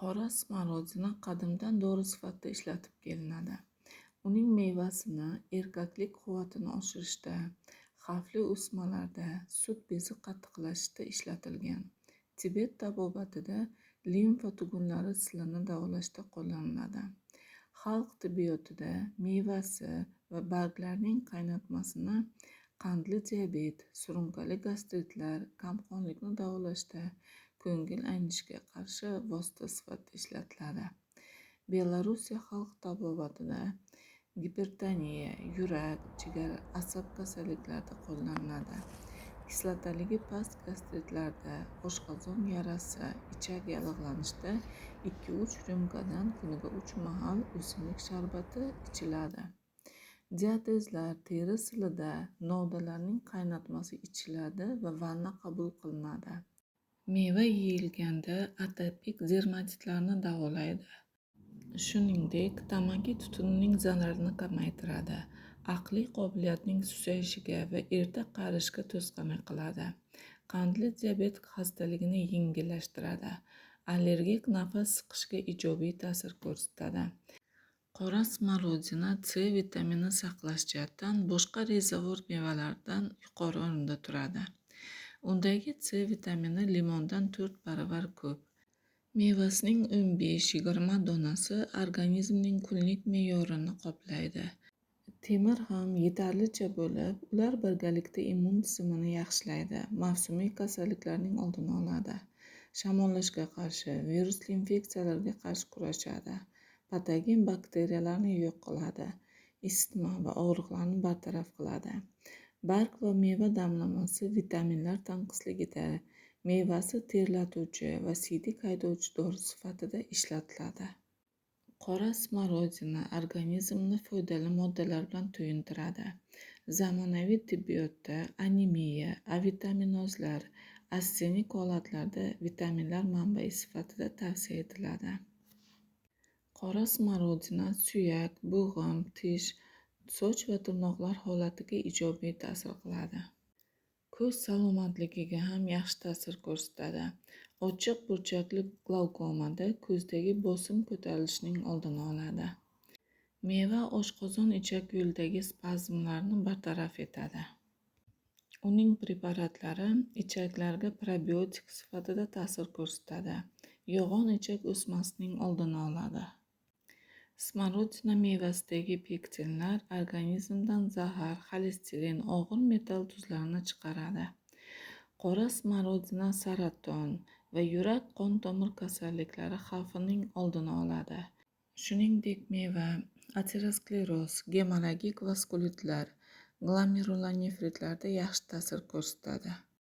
Qora smorodina qadimdan dori sifatida ishlatib kelinadi. Uning mevasini erkaklik quvvatini oshirishda, xavfli o'smalarda, sut bezi qattiqlashishda ishlatilgan. Tibet tabobatida limfa tugunlari silini davolashda qo'llaniladi. Xalq tibbiyotida mevasi va barglarining qaynatmasini qandli diabet, surunkali gastritlar, kamqonlikni davolashda, ko'ngil aynishiga qarshi vosita sifatida ishlatiladi. Belorussiya xalq tabobatida gipertoniya, yurak, jigar, asab kasalliklarida qo'llaniladi. Kislotaligi past gastritlarda, oshqozon yarasi, ichak yallig'lanishida 2-3 rюмkadan kuniga 3 mahal o'simlik sharbati ichiladi. Diatezlar teri silida novdalarning qaynatmasi ichiladi va vanna qabul qilinadi. Meva yeyilganda atopik dermatitlarni davolaydi. Shuningdek, tamaki tutunining zararini kamaytiradi, aqliy qobiliyatning susayishiga va erta qarishga to'sqinlik qiladi. Qandli diabet xastaligini yengillashtiradi, allergik nafas siqishga ijobiy ta'sir ko'rsatadi. Qora smorodina C vitamini saqlash jihatdan boshqa rezavor mevalardan yuqori o'rinda turadi. Undagi C vitamini limondan 4 baravar ko'p. Mevasining 15-20 donasi organizmning kunlik me'yorini qoplaydi. Temir ham yetarlicha bo'lib, ular birgalikda immun tizimini yaxshilaydi, mavsumiy kasalliklarning oldini oladi, shamollashga qarshi, virusli infeksiyalarga qarshi kurashadi, patogen bakteriyalarni yo'q qiladi, isitma va og'riqlarni bartaraf qiladi. Barg va meva damlamasi vitaminlar tanqisligida, mevasi terlatuvchi va siydik haydovchi dori sifatida ishlatiladi. Qora smorodina organizmni foydali moddalar bilan to'yintiradi. Zamonaviy tibbiyotda anemiya, avitaminozlar, astenik holatlarda vitaminlar manbai sifatida tavsiya etiladi. Qora smorodina suyak, bo'g'im, tish, soch va tirnoqlar holatiga ijobiy ta'sir qiladi. Ko'z salomatligiga ham yaxshi ta'sir ko'rsatadi. Ochiq burchakli glaukomada ko'zdagi bosim ko'tarilishining oldini oladi. Meva oshqozon ichak yo'lidagi spazmlarni bartaraf etadi. Uning preparatlari ichaklarga probiotik sifatida ta'sir ko'rsatadi. Yo'g'on ichak o'smasining oldini oladi. Smorodina mevasidagi pektinlar organizmdan zahar, xolesterin, og'ir metall tuzlarini chiqaradi. Qora smorodina saraton va yurak-qon tomir kasalliklari xavfining oldini oladi. Shuningdek, meva ateroskleroz, gemorragik vaskulitlar, glomerulonefritlarda yaxshi ta'sir ko'rsatadi.